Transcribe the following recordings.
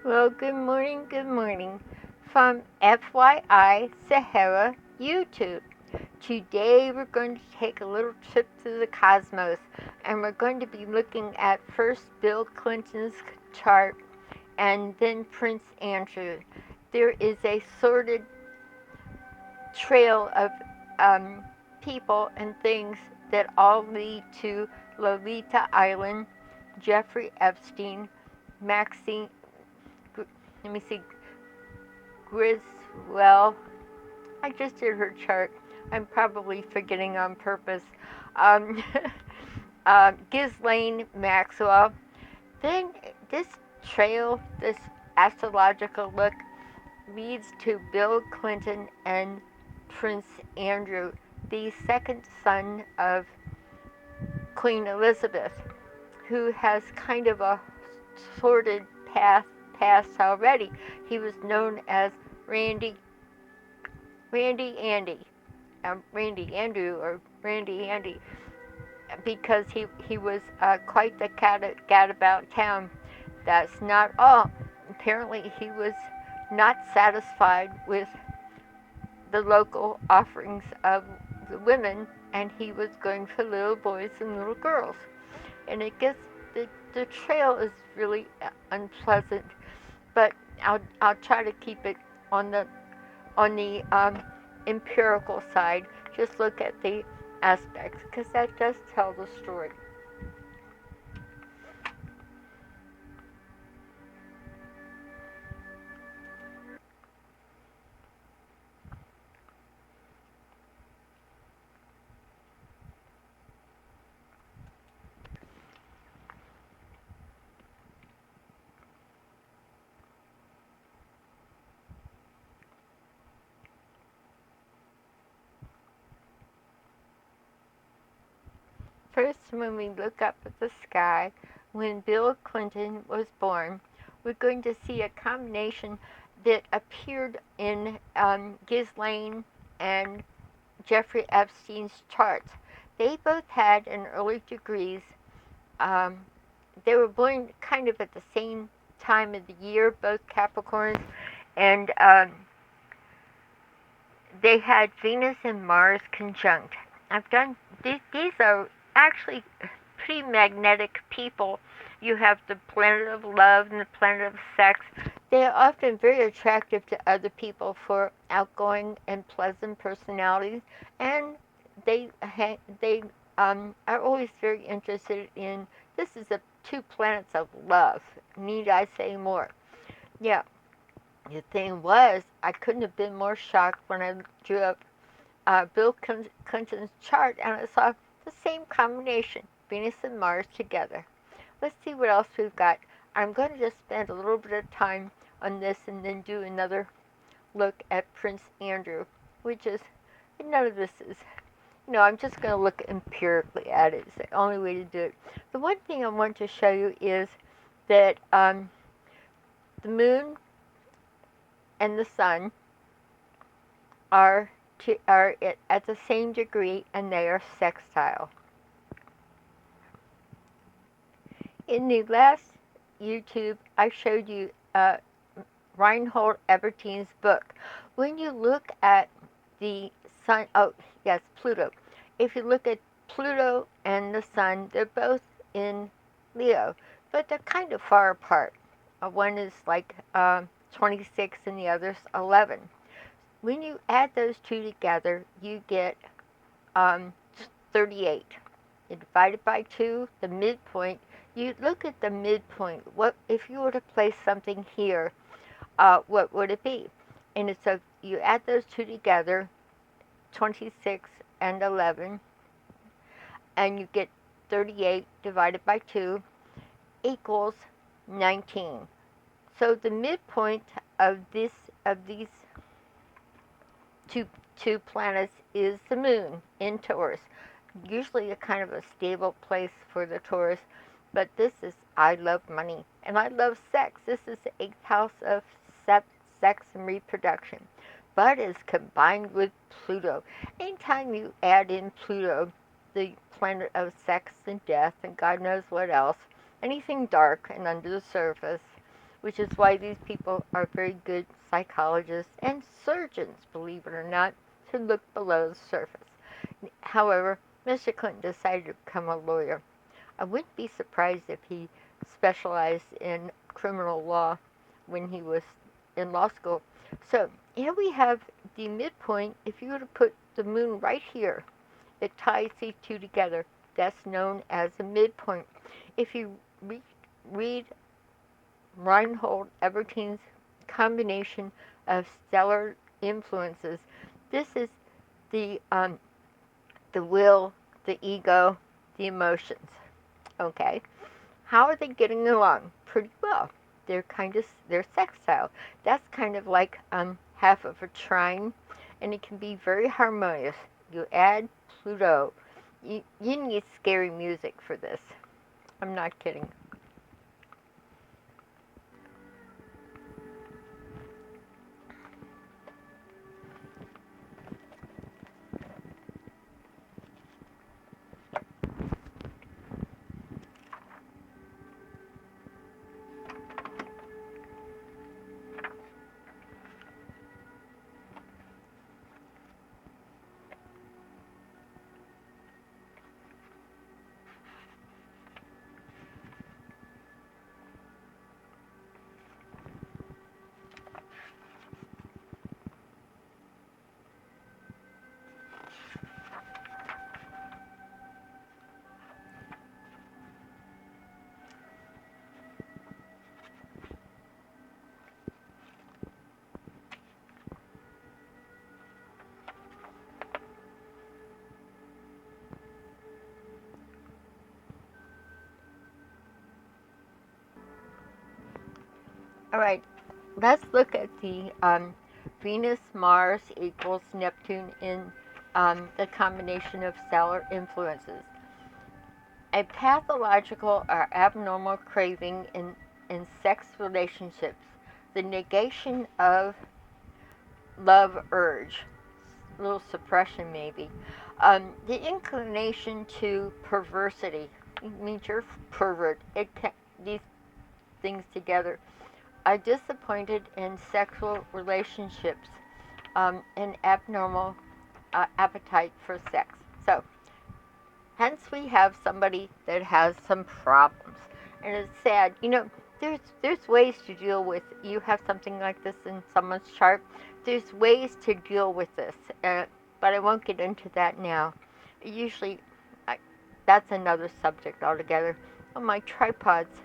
Well, good morning from FYI Sahara YouTube. Today we're going to take a little trip through the cosmos and we're going to be looking at first Bill Clinton's chart and then Prince Andrew. There is a sordid trail of people and things that all lead to Lolita Island, Jeffrey Epstein, Maxine, let me see, Griswell. I just did her chart. I'm probably forgetting on purpose. Um, Ghislaine Maxwell. Then this trail, this astrological look, leads to Bill Clinton and Prince Andrew, the second son of Queen Elizabeth, who has kind of a sordid past already. He was known as Randy Andy, Randy Andrew or Randy Andy, because he was quite the gadabout town. That's not all. Apparently, he was not satisfied with the local offerings of the women, and he was going for little boys and little girls. And it gets the trail is really unpleasant, but I'll try to keep it on the empirical side. Just look at the aspects because that does tell the story. First, when we look up at the sky, when Bill Clinton was born, we're going to see a combination that appeared in Ghislaine and Jeffrey Epstein's charts. They both had in early degrees. Um, they were born kind of at the same time of the year, both Capricorns, and they had Venus and Mars conjunct. I've done these are actually pretty magnetic people. You have the planet of love and the planet of sex. They are often very attractive to other people for outgoing and pleasant personalities, and they are always very interested in. This is two planets of love. Need I say more? Yeah. The thing was, I couldn't have been more shocked when I drew up Bill Clinton's chart and I saw the same combination, Venus and Mars together. Let's see what else we've got. I'm going to just spend a little bit of time on this and then do another look at Prince Andrew, which is, none of this is, I'm just going to look empirically at it. It's the only way to do it. The one thing I want to show you is that the moon and the sun are at the same degree, and they are sextile. In the last YouTube, I showed you Reinhold Ebertein's book. When you look at the sun, oh yes, Pluto. If you look at Pluto and the sun, they're both in Leo, but they're kind of far apart. One is like 26 and the other's 11. When you add those two together, you get 38. You divide it by 2, the midpoint. You look at the midpoint. What if you were to place something here? What would it be? And so you add those two together, 26 and 11, and you get 38 divided by 2 equals 19. So the midpoint of these two planets is the moon in Taurus. Usually a kind of a stable place for the Taurus, but this is, I love money and I love sex. This is the 8th house of sex and reproduction, but is combined with Pluto. Anytime you add in Pluto, the planet of sex and death and God knows what else, anything dark and under the surface, which is why these people are very good psychologists and surgeons, believe it or not, to look below the surface. However, Mr. Clinton decided to become a lawyer. I wouldn't be surprised if he specialized in criminal law when he was in law school. So here we have the midpoint. If you were to put the moon right here, it ties these two together. That's known as a midpoint. If you read Reinhold Everteen's combination of stellar influences, this is the will, the ego, the emotions. Okay, how are they getting along? Pretty well. They're sextile. That's kind of like half of a trine, and it can be very harmonious. You add Pluto. You need scary music for this. I'm not kidding. All right, let's look at the Venus, Mars equals Neptune in the combination of stellar influences. A pathological or abnormal craving in sex relationships, the negation of love urge, a little suppression maybe, the inclination to perversity. It means you're pervert. These things together are disappointed in sexual relationships, and abnormal appetite for sex. So, hence we have somebody that has some problems, and it's sad. There's ways to deal with. You have something like this in someone's chart. There's ways to deal with this, but I won't get into that now. Usually, that's another subject altogether. Oh, my tripod's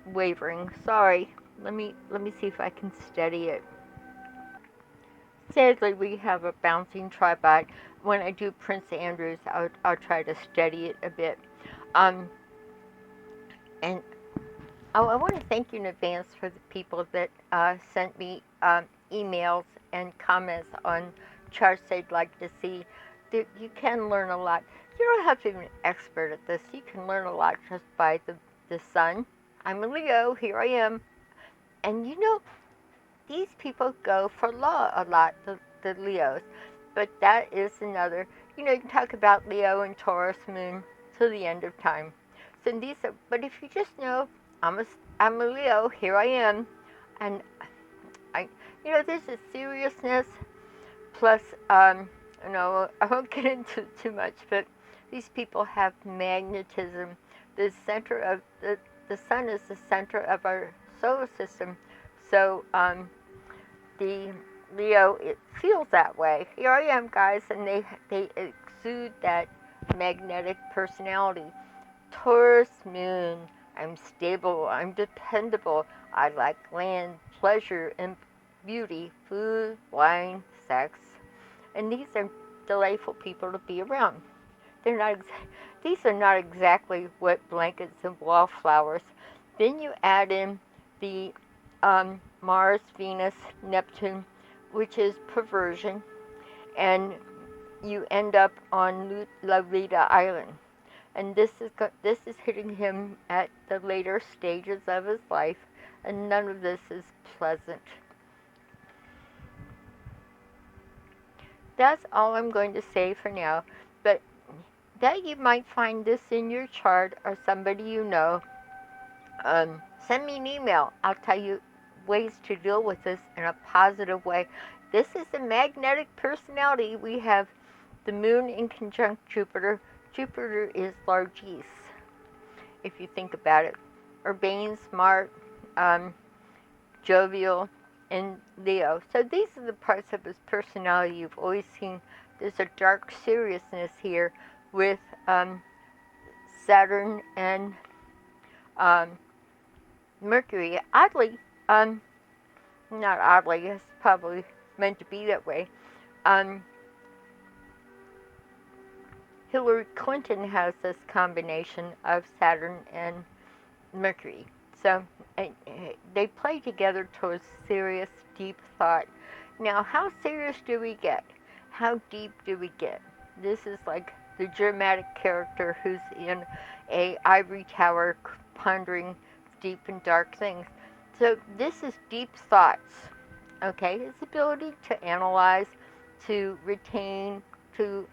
wavering. Sorry. Let me see if I can steady it. Sadly, we have a bouncing tripod. When I do Prince Andrews, I'll try to steady it a bit. And I want to thank you in advance for the people that sent me emails and comments on charts they'd like to see. You can learn a lot. You don't have to be an expert at this. You can learn a lot just by the sun. I'm a Leo. Here I am. And these people go for law a lot, the Leos. But that is another, you can talk about Leo and Taurus moon till the end of time. So but if you just know, I'm a Leo, here I am. And there's a seriousness, plus, I won't get into too much, but these people have magnetism. The center of, the sun is the center of our solar system. So, the Leo, it feels that way. Here I am, guys, and they exude that magnetic personality. Taurus moon, I'm stable, I'm dependable, I like land, pleasure, and beauty, food, wine, sex. And these are delightful people to be around. These are not exactly wet blankets and wallflowers. Then you add in the Mars, Venus, Neptune, which is perversion, and you end up on Lolita Island. And this is hitting him at the later stages of his life, and none of this is pleasant. That's all I'm going to say for now, but that you might find this in your chart or somebody you know. Send me an email. I'll tell you ways to deal with this in a positive way. This is a magnetic personality. We have the moon in conjunct Jupiter. Jupiter is largesse, if you think about it. Urbane, smart, jovial, and Leo. So these are the parts of his personality you've always seen. There's a dark seriousness here with Saturn and Mercury. Oddly, not oddly, it's probably meant to be that way. Hillary Clinton has this combination of Saturn and Mercury. So they play together towards serious, deep thought. Now, how serious do we get? How deep do we get? This is like the dramatic character who's in a ivory tower pondering deep and dark things. So this is deep thoughts, okay? His ability to analyze, to retain, to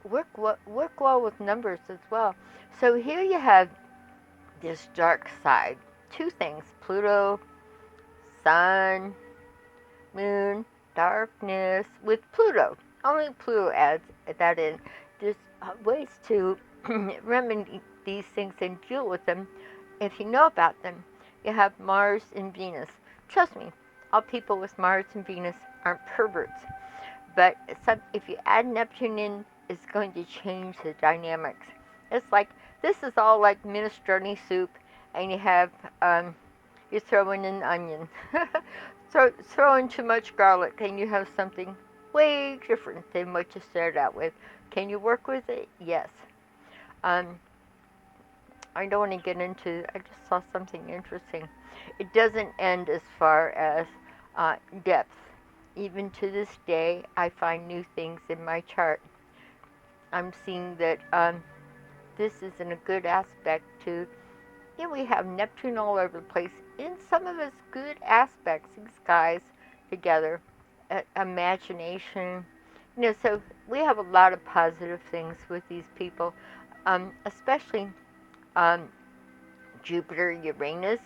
work well with numbers as well. So here you have this dark side. Two things: Pluto, Sun, Moon, darkness with Pluto. Only Pluto adds that in. There's ways to remedy these things and deal with them if you know about them. You have Mars and Venus. Trust me, all people with Mars and Venus aren't perverts. But if you add Neptune in, it's going to change the dynamics. It's like, this is all like minestrone soup, and you have, you throw in an onion. throw in too much garlic, and you have something way different than what you started out with. Can you work with it? Yes. I don't want to get into, I just saw something interesting. It doesn't end as far as depth. Even to this day, I find new things in my chart. I'm seeing that this is in a good aspect to, we have Neptune all over the place. In some of its good aspects, these guys together, imagination. So we have a lot of positive things with these people, especially Jupiter, Uranus,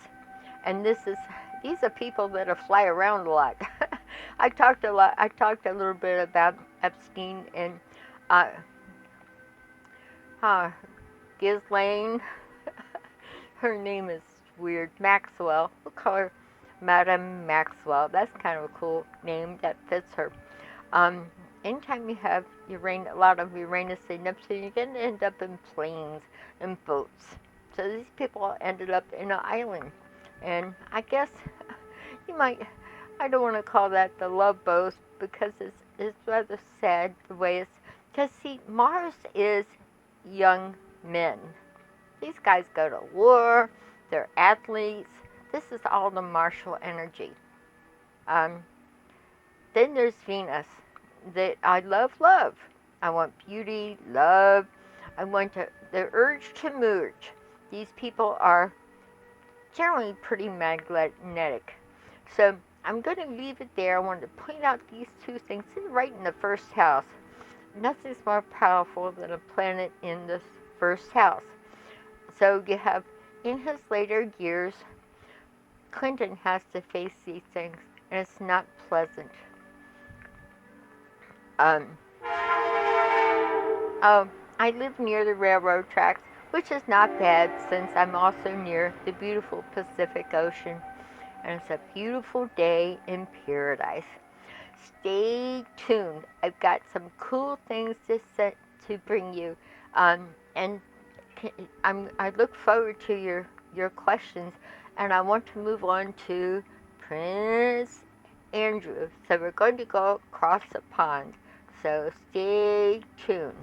and these are people that fly around a lot. I talked a little bit about Epstein and Ghislaine. Her name is weird. Maxwell. We'll call her Madame Maxwell. That's kind of a cool name that fits her. Anytime you have a lot of Uranus and Neptune, you're going to end up in planes and boats. So these people ended up in an island. And I guess I don't want to call that the love boat, because it's rather sad the way it's, because see, Mars is young men. These guys go to war, they're athletes. This is all the martial energy. Then there's Venus, that I love. I want beauty, love. I want the urge to merge. These people are generally pretty magnetic. So I'm going to leave it there. I wanted to point out these two things right in the first house. Nothing's more powerful than a planet in the first house. So you have, in his later years, Clinton has to face these things, and it's not pleasant. I live near the railroad tracks, which is not bad since I'm also near the beautiful Pacific Ocean, and it's a beautiful day in paradise. Stay tuned. I've got some cool things to bring you, and I look forward to your questions, and I want to move on to Prince Andrew. So we're going to go across the pond. So stay tuned.